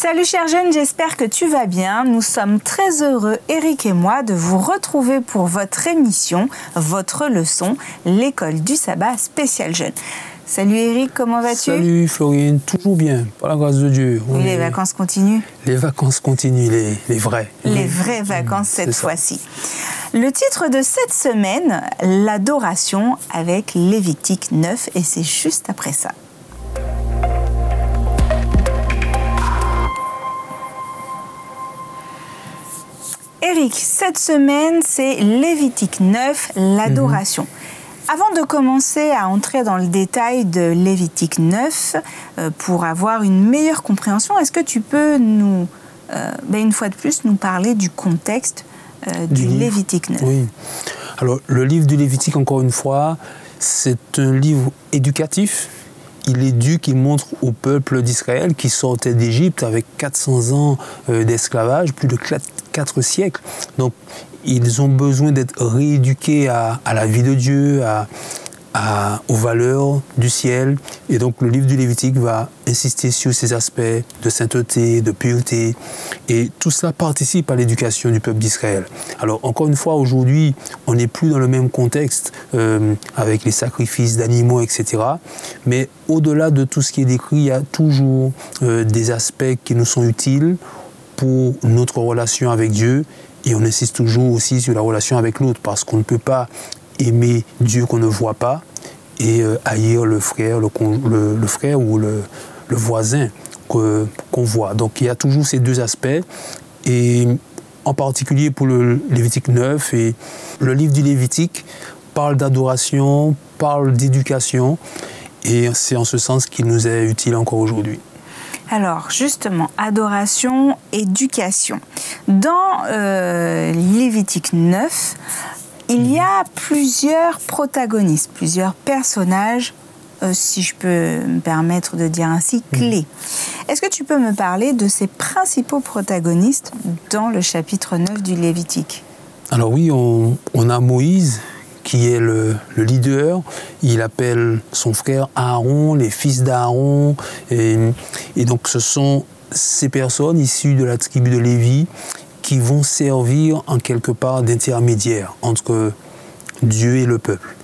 Salut chers jeunes, j'espère que tu vas bien. Nous sommes très heureux, Eric et moi, de vous retrouver pour votre émission, votre leçon, l'école du sabbat spécial jeune. Salut Eric, comment vas-tu? Salut Florine, toujours bien, par la grâce de Dieu. Les vacances continuent? Les vacances continuent, les vraies. Les vraies vacances cette fois-ci. Le titre de cette semaine, l'adoration avec Lévitique 9, et c'est juste après ça. Eric, cette semaine, c'est Lévitique 9, l'adoration. Avant de commencer à entrer dans le détail de Lévitique 9, pour avoir une meilleure compréhension, est-ce que tu peux nous, une fois de plus, nous parler du contexte du Lévitique 9? Oui. Alors, le livre du Lévitique, encore une fois, c'est un livre éducatif. Il éduque, il montre au peuple d'Israël qui sortait d'Égypte avec 400 ans d'esclavage, plus de 4 siècles. Donc, ils ont besoin d'être rééduqués à la vie de Dieu, aux valeurs du ciel. Et donc, le livre du Lévitique va insister sur ces aspects de sainteté, de pureté. Et tout cela participe à l'éducation du peuple d'Israël. Alors, encore une fois, aujourd'hui, on n'est plus dans le même contexte avec les sacrifices d'animaux, etc. Mais au-delà de tout ce qui est décrit, il y a toujours des aspects qui nous sont utiles pour notre relation avec Dieu. Et on insiste toujours aussi sur la relation avec l'autre, parce qu'on ne peut pas aimer Dieu qu'on ne voit pas et haïr le frère, le frère ou le voisin qu'on voit. Donc il y a toujours ces deux aspects, et en particulier pour le Lévitique 9, et le livre du Lévitique parle d'adoration, parle d'éducation, et c'est en ce sens qu'il nous est utile encore aujourd'hui. Alors, justement, adoration, éducation. Dans Lévitique 9, il y a plusieurs protagonistes, plusieurs personnages, si je peux me permettre de dire ainsi, clés. Est-ce que tu peux me parler de ces principaux protagonistes dans le chapitre 9 du Lévitique? Alors oui, on a Moïse, qui est le leader. Il appelle son frère Aaron, les fils d'Aaron. Et donc ce sont ces personnes issues de la tribu de Lévi qui vont servir en quelque part d'intermédiaire entre Dieu et le peuple.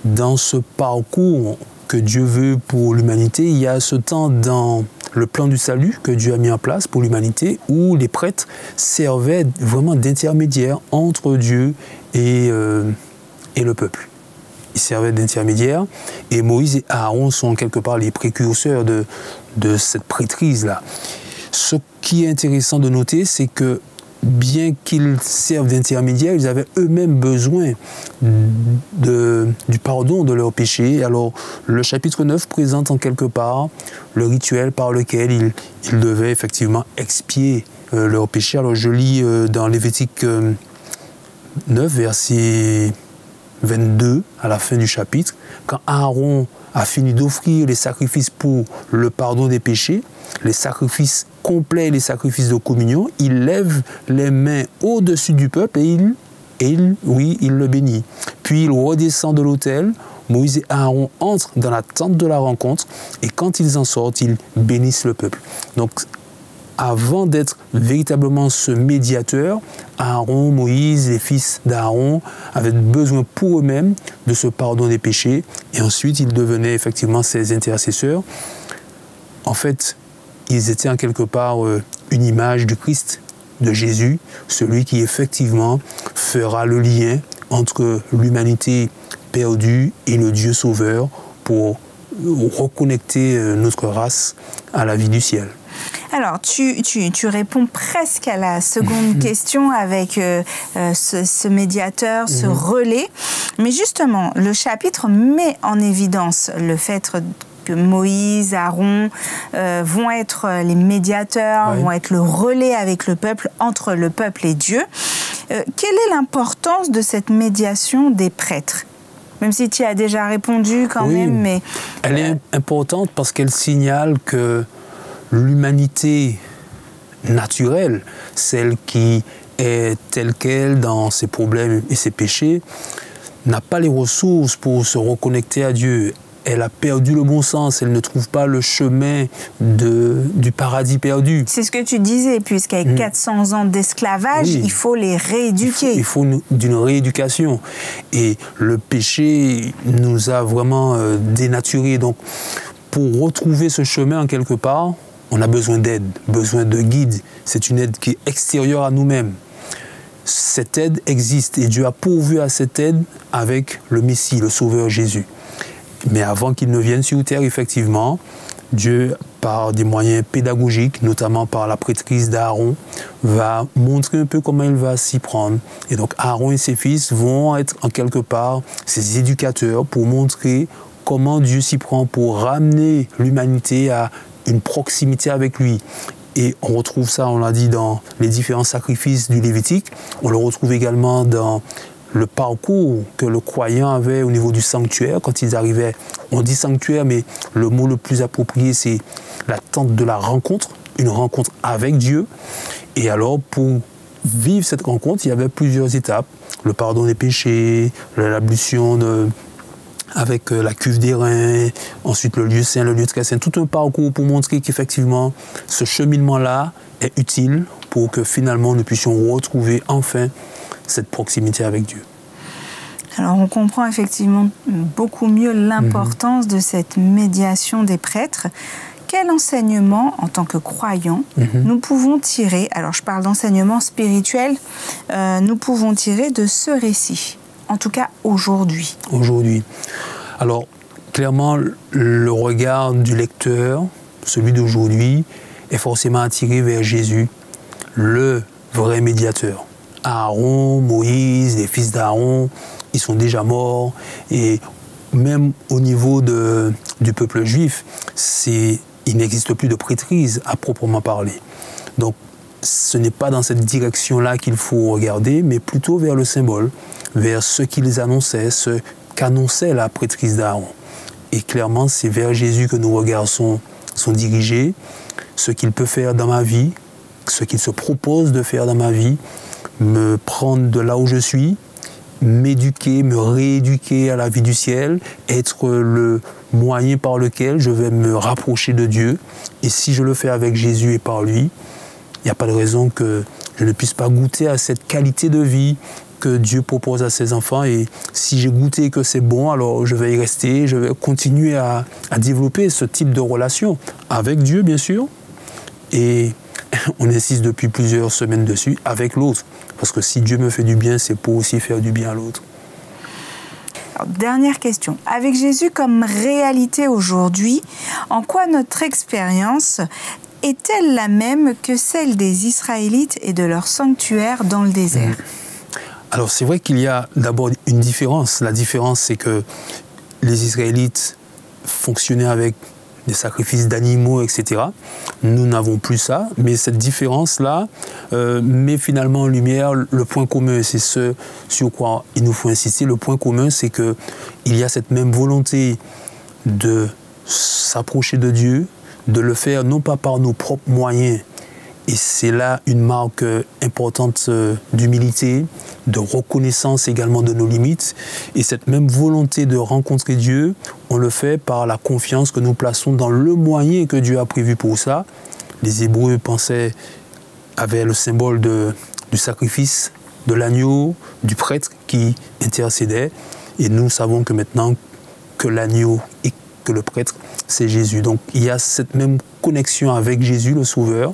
Dans ce parcours que Dieu veut pour l'humanité, il y a ce temps dans le plan du salut que Dieu a mis en place pour l'humanité, où les prêtres servaient vraiment d'intermédiaire entre Dieu et le peuple. Ils servaient d'intermédiaire, et Moïse et Aaron sont quelque part les précurseurs de cette prêtrise-là. Ce qui est intéressant de noter, c'est que bien qu'ils servent d'intermédiaire, ils avaient eux-mêmes besoin du pardon de leurs péchés. Alors, le chapitre 9 présente en quelque part le rituel par lequel ils devaient effectivement expier leurs péchés. Alors, je lis dans Lévitique 9, verset 22, à la fin du chapitre, quand Aaron a fini d'offrir les sacrifices pour le pardon des péchés, les sacrifices complets, les sacrifices de communion, il lève les mains au-dessus du peuple et il le bénit. Puis il redescend de l'autel. Moïse et Aaron entrent dans la tente de la rencontre, et quand ils en sortent, ils bénissent le peuple. Donc, avant d'être véritablement ce médiateur, Aaron, Moïse, les fils d'Aaron avaient besoin pour eux-mêmes de ce pardon des péchés, et ensuite ils devenaient effectivement ses intercesseurs. En fait, ils étaient en quelque part une image du Christ, de Jésus, celui qui effectivement fera le lien entre l'humanité perdue et le Dieu sauveur pour reconnecter notre race à la vie du ciel. Alors, tu réponds presque à la seconde question avec ce médiateur, ce relais. Mais justement, le chapitre met en évidence le fait que Moïse, Aaron vont être les médiateurs, vont être le relais avec le peuple, entre le peuple et Dieu. Quelle est l'importance de cette médiation des prêtres? Même si tu as déjà répondu quand même, mais... Elle est importante parce qu'elle signale que l'humanité naturelle, celle qui est telle qu'elle dans ses problèmes et ses péchés, n'a pas les ressources pour se reconnecter à Dieu. elle a perdu le bon sens, elle ne trouve pas le chemin du paradis perdu. C'est ce que tu disais, puisqu'avec 400 ans d'esclavage, il faut les rééduquer. Il faut d'une rééducation. Et le péché nous a vraiment dénaturés. Donc, pour retrouver ce chemin en quelque part, on a besoin d'aide, besoin de guide. C'est une aide qui est extérieure à nous-mêmes. Cette aide existe et Dieu a pourvu à cette aide avec le Messie, le Sauveur Jésus. Mais avant qu'il ne vienne sur terre, effectivement, Dieu, par des moyens pédagogiques, notamment par la prêtrise d'Aaron, va montrer un peu comment il va s'y prendre. Et donc Aaron et ses fils vont être en quelque part ses éducateurs pour montrer comment Dieu s'y prend pour ramener l'humanité à une proximité avec lui. Et on retrouve ça, on l'a dit, dans les différents sacrifices du Lévitique. On le retrouve également dans le parcours que le croyant avait au niveau du sanctuaire, quand ils arrivaient, on dit sanctuaire, mais le mot le plus approprié, c'est la tente de la rencontre, une rencontre avec Dieu. Et alors, pour vivre cette rencontre, il y avait plusieurs étapes. Le pardon des péchés, l'ablution avec la cuve d'airain, ensuite le lieu saint, le lieu très saint, tout un parcours pour montrer qu'effectivement, ce cheminement-là est utile pour que finalement nous puissions retrouver enfin cette proximité avec Dieu. Alors on comprend effectivement beaucoup mieux l'importance de cette médiation des prêtres. Quel enseignement, en tant que croyants, nous pouvons tirer, alors je parle d'enseignement spirituel, nous pouvons tirer de ce récit, en tout cas aujourd'hui? Aujourd'hui. Alors, clairement, le regard du lecteur, celui d'aujourd'hui, est forcément attiré vers Jésus, le vrai médiateur. Aaron, Moïse, les fils d'Aaron, ils sont déjà morts. Et même au niveau du peuple juif, il n'existe plus de prêtrise à proprement parler. Donc, ce n'est pas dans cette direction-là qu'il faut regarder, mais plutôt vers le symbole, vers ce qu'ils annonçaient, ce qu'annonçait la prêtrise d'Aaron. Et clairement, c'est vers Jésus que nos regards sont dirigés, ce qu'il peut faire dans ma vie, ce qu'il se propose de faire dans ma vie, me prendre de là où je suis, m'éduquer, me rééduquer à la vie du ciel, être le moyen par lequel je vais me rapprocher de Dieu. Et si je le fais avec Jésus et par lui, il n'y a pas de raison que je ne puisse pas goûter à cette qualité de vie que Dieu propose à ses enfants. Et si j'ai goûté que c'est bon, alors je vais y rester, je vais continuer à développer ce type de relation avec Dieu, bien sûr. Et on insiste depuis plusieurs semaines dessus, avec l'autre. Parce que si Dieu me fait du bien, c'est pour aussi faire du bien à l'autre. Dernière question. Avec Jésus comme réalité aujourd'hui, en quoi notre expérience est-elle la même que celle des Israélites et de leur sanctuaire dans le désert? Alors c'est vrai qu'il y a d'abord une différence. La différence, c'est que les Israélites fonctionnaient avec des sacrifices d'animaux, etc. Nous n'avons plus ça, mais cette différence-là met finalement en lumière le point commun. C'est ce sur quoi il nous faut insister. Le point commun, c'est qu'il y a cette même volonté de s'approcher de Dieu, de le faire non pas par nos propres moyens. Et c'est là une marque importante d'humilité, de reconnaissance également de nos limites. Et cette même volonté de rencontrer Dieu, on le fait par la confiance que nous plaçons dans le moyen que Dieu a prévu pour ça. Les Hébreux avaient le symbole du sacrifice, de l'agneau, du prêtre qui intercédait. Et nous savons que maintenant que l'agneau et que le prêtre, c'est Jésus. Donc il y a cette même connexion avec Jésus, le Sauveur,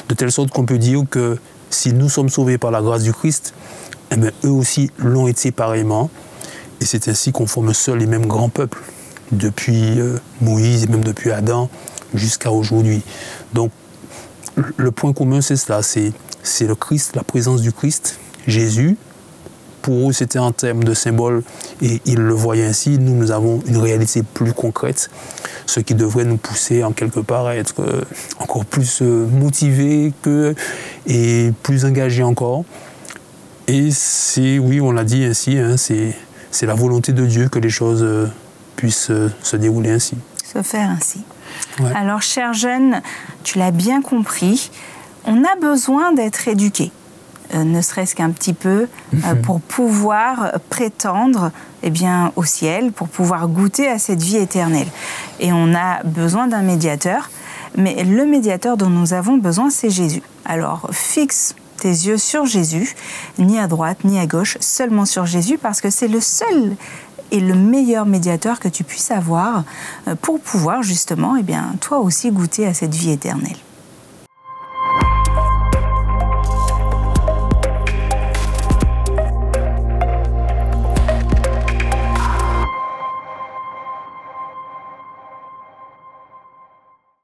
de telle sorte qu'on peut dire que si nous sommes sauvés par la grâce du Christ, eh bien, eux aussi l'ont été pareillement. Et c'est ainsi qu'on forme seul les mêmes grands peuples, depuis Moïse et même depuis Adam jusqu'à aujourd'hui. Donc le point commun, c'est cela, c'est le Christ, la présence du Christ, Jésus. Pour eux, c'était en termes de symbole et ils le voyaient ainsi. Nous avons une réalité plus concrète, ce qui devrait nous pousser en quelque part à être encore plus motivés et plus engagés encore. Et c'est, oui, on l'a dit ainsi, hein, c'est la volonté de Dieu que les choses puissent se dérouler ainsi. Se faire ainsi. Ouais. Alors, chers jeunes, tu l'as bien compris, on a besoin d'être éduqués. ne serait-ce qu'un petit peu, pour pouvoir prétendre au ciel, pour pouvoir goûter à cette vie éternelle. Et on a besoin d'un médiateur, mais le médiateur dont nous avons besoin, c'est Jésus. Alors, fixe tes yeux sur Jésus, ni à droite, ni à gauche, seulement sur Jésus, parce que c'est le seul et le meilleur médiateur que tu puisses avoir pour pouvoir justement, toi aussi goûter à cette vie éternelle.